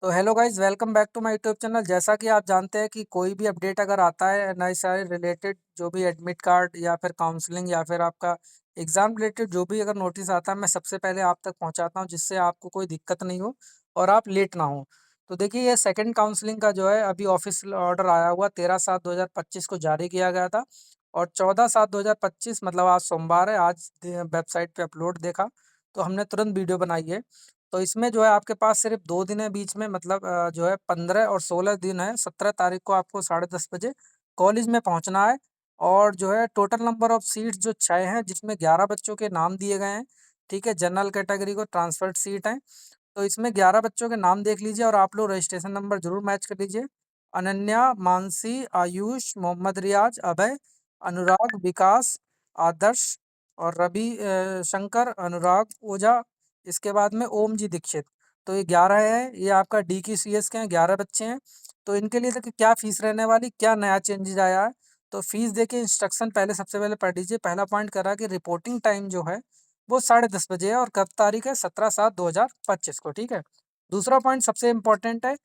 तो hello guys, welcome back to my YouTube channel. जैसा कि आप जानते हैं कि कोई भी अपडेट अगर आता है नए सारे रिलेटेड, जो भी एडमिट कार्ड या फिर काउंसलिंग या फिर आपका एग्जाम रिलेटेड जो भी अगर नोटिस आता है, मैं सबसे पहले आप तक पहुंचाता हूं, जिससे आपको कोई दिक्कत नहीं हो और आप लेट ना हो। तो देखिए, ये सेकंड काउंसलिंग का जो है अभी ऑफिशियल ऑर्डर आया हुआ 13/7/2025 को जारी किया गया था। और 14/7/2025 मतलब आज सोमवार है। आज वेबसाइट पे अपलोड देखा तो हमने तुरंत वीडियो बनाई है। तो इसमें जो है आपके पास सिर्फ 2 दिन है बीच में, मतलब जो है 15 और 16 दिन है। 17 तारीख को आपको 10:30 बजे कॉलेज में पहुंचना है। और जो है टोटल नंबर ऑफ सीट्स जो 6 हैं, जिसमें 11 बच्चों के नाम दिए गए हैं। ठीक है, जनरल कैटेगरी को ट्रांसफर्ड सीट है। तो इसमें 11 बच्चों के नाम देख लीजिए और आप लोग रजिस्ट्रेशन नंबर जरूर मैच कर लीजिए। अनन्या, मानसी, आयुष, मोहम्मद रियाज, अभय, अनुराग, विकास, आदर्श और रवि शंकर, अनुराग ओझा। इसके बाद में ओम जी दीक्षित। तो ये 11 है, ये आपका DQCS के हैं, 11 बच्चे हैं। तो इनके लिए देखिए क्या फीस रहने वाली, क्या नया चेंजेज आया है। तो फीस देखिए, इंस्ट्रक्शन पहले सबसे पहले पढ़ लीजिए। पहला पॉइंट करा कि रिपोर्टिंग टाइम जो है वो 10:30 बजे है और कब तारीख है, 17/7/2025 को। ठीक है। दूसरा पॉइंट सबसे इम्पोर्टेंट है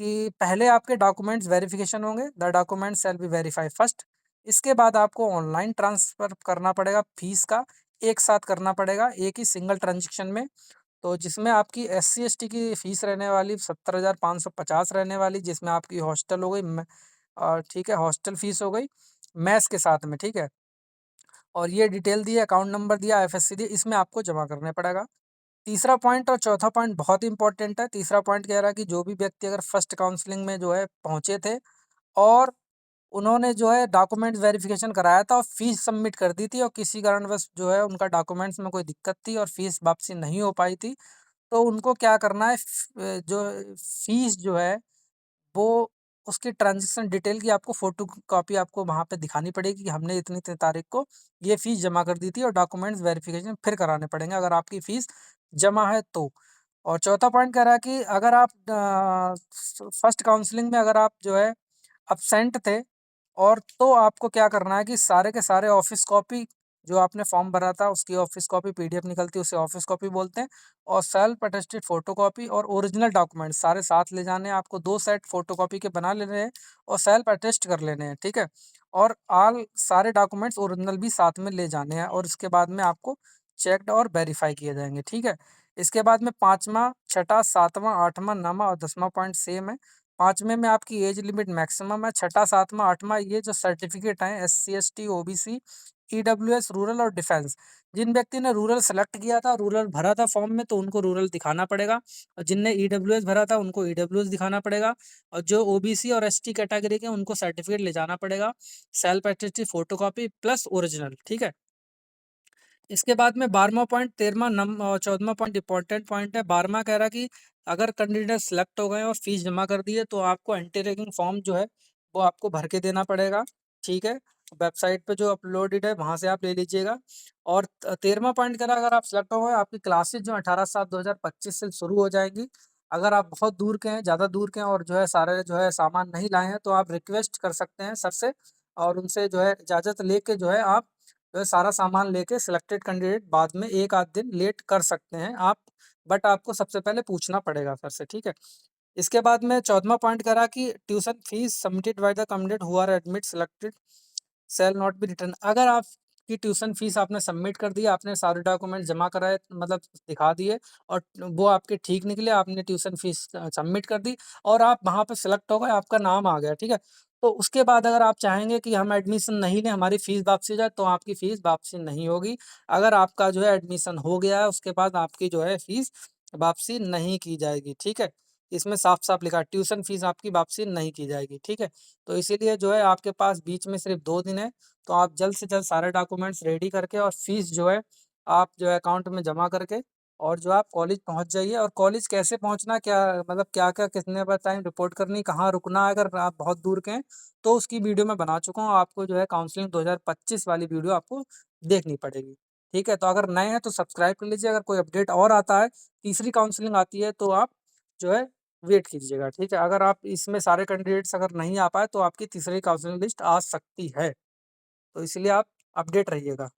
कि पहले आपके डॉक्यूमेंट्स वेरिफिकेशन होंगे। The document shall be verify first. इसके बाद आपको ऑनलाइन ट्रांसफर करना पड़ेगा फीस का, एक साथ करना पड़ेगा एक ही सिंगल ट्रांजेक्शन में। तो जिसमें आपकी SC ST की फीस रहने वाली 70,550 रहने वाली, जिसमें आपकी हॉस्टल हो गई ठीक है, हॉस्टल फीस हो गई मैस के साथ में। ठीक है। और ये डिटेल दिया, अकाउंट नंबर दिया, FSC दी, इसमें आपको जमा करने पड़ेगा। तीसरा पॉइंट और चौथा पॉइंट बहुत इंपॉर्टेंट है। तीसरा पॉइंट कह रहा है कि जो भी व्यक्ति अगर फर्स्ट काउंसलिंग में जो है पहुंचे थे और उन्होंने जो है डॉक्यूमेंट वेरिफिकेशन कराया था और फीस सबमिट कर दी थी, और किसी कारणवश जो है उनका डॉक्यूमेंट्स में कोई दिक्कत थी और फीस वापसी नहीं हो पाई थी, तो उनको क्या करना है, जो फीस जो है वो उसकी ट्रांज़ैक्शन डिटेल की आपको फ़ोटो कॉपी आपको वहाँ पे दिखानी पड़ेगी कि हमने इतनी-इतनी तारीख को ये फ़ीस जमा कर दी थी, और डॉक्यूमेंट्स वेरिफ़िकेशन फिर कराने पड़ेंगे अगर आपकी फ़ीस जमा है तो। और चौथा पॉइंट कह रहा है कि अगर आप फर्स्ट काउंसलिंग में अगर आप जो है एब्सेंट थे, और तो आपको क्या करना है कि सारे के सारे ऑफिस कॉपी, जो आपने फॉर्म भरा था उसकी ऑफिस कॉपी PDF निकलती है, उसे ऑफिस कॉपी बोलते हैं। और सेल्फ अटेस्टेड फोटो कॉपी और ओरिजिनल डॉक्यूमेंट सारे साथ ले जाने हैं आपको। 2 सेट फोटो कॉपी के बना लेने हैं और सेल्फ अटेस्ट कर लेने हैं। ठीक है। और ऑल सारे डॉक्यूमेंट्स ओरिजिनल भी साथ में ले जाने हैं, और इसके बाद में आपको चेक्ड और वेरीफाई किए जाएंगे। ठीक है। इसके बाद में पाँचवा, छठा, सातवां, आठवां, 9वां और 10वां पॉइंट सेम है। पाँचवें में आपकी एज लिमिट मैक्सिमम है। छठा, सातवां, आठवां ये जो सर्टिफिकेट हैं SC ST OBC EWS rural और डिफेंस, जिन व्यक्ति ने रूरल सेलेक्ट किया था, रूरल भरा था फॉर्म में, तो उनको रूरल दिखाना पड़ेगा। और जिनने EWS भरा था उनको EWS दिखाना पड़ेगा। और जो OBC और ST कैटेगरी के उनको सर्टिफिकेट ले जाना पड़ेगा, self attested photo copy plus original. ठीक है। इसके बाद में 12वां पॉइंट, 13वां, 14वां पॉइंट इंपॉर्टेंट पॉइंट है। 12वां कह रहा है कि अगर कैंडिडेट सेलेक्ट हो गए और फीस जमा कर दी है, तो आपको एंटी रैगिंग फॉर्म जो है वो आपको भर के देना पड़ेगा। ठीक है। वेबसाइट पे जो अपलोडेड है वहां से आप ले लीजिएगा। और 13वां पॉइंट कह रहा है, अगर आप सेलेक्ट हो गए, आपकी क्लासेज जो 18/7/2025 से शुरू हो जाएगी। अगर आप बहुत दूर के हैं, ज़्यादा दूर के हैं, और जो है सारे जो है सामान नहीं लाए हैं, तो आप रिक्वेस्ट कर सकते हैं सर से, और उनसे जो है इजाज़त लेके जो है आप जो है सारा सामान लेके सिलेक्टेड कैंडिडेट बाद में 1 आध दिन लेट कर सकते हैं आप, बट आपको सबसे पहले पूछना पड़ेगा सर से। ठीक है। इसके बाद में 14वां पॉइंट करा कि tuition fees submitted by the candidate who are admit selected shall not be return. अगर आपकी ट्यूशन फीस आपने सबमिट कर दी, आपने सारे डॉक्यूमेंट जमा कराए, मतलब दिखा दिए, और वो आपके ठीक निकले, आपने ट्यूशन फीस सबमिट कर दी और आप वहाँ पे सेलेक्ट हो गए, आपका नाम आ गया। ठीक है। तो उसके बाद अगर आप चाहेंगे कि हम एडमिशन नहीं लें, हमारी फीस वापसी हो जाए, तो आपकी फीस वापसी नहीं होगी। अगर आपका जो है एडमिशन हो गया है, उसके बाद आपकी जो है फीस वापसी नहीं की जाएगी। ठीक है। इसमें साफ-साफ लिखा है, ट्यूशन फीस आपकी वापसी नहीं की जाएगी। ठीक है। तो इसीलिए जो है आपके पास बीच में सिर्फ 2 दिन है, तो आप जल्द से जल्द सारे डॉक्यूमेंट्स रेडी करके और फीस जो है आप जो है अकाउंट में जमा करके, और जो आप कॉलेज पहुँच जाइए। और कॉलेज कैसे पहुँचना, क्या मतलब क्या-क्या कितने बार टाइम रिपोर्ट करनी, कहाँ रुकना है, अगर आप बहुत दूर के हैं, तो उसकी वीडियो मैं बना चुका हूँ। आपको जो है काउंसलिंग 2025 वाली वीडियो आपको देखनी पड़ेगी। ठीक है। तो अगर नए हैं तो सब्सक्राइब कर लीजिए। अगर कोई अपडेट और आता है, तीसरी काउंसलिंग आती है, तो आप जो है वेट कीजिएगा। ठीक है। अगर आप इसमें सारे कैंडिडेट्स अगर नहीं आ पाए, तो आपकी तीसरी काउंसलिंग लिस्ट आ सकती है। तो इसलिए आप अपडेट रहिएगा।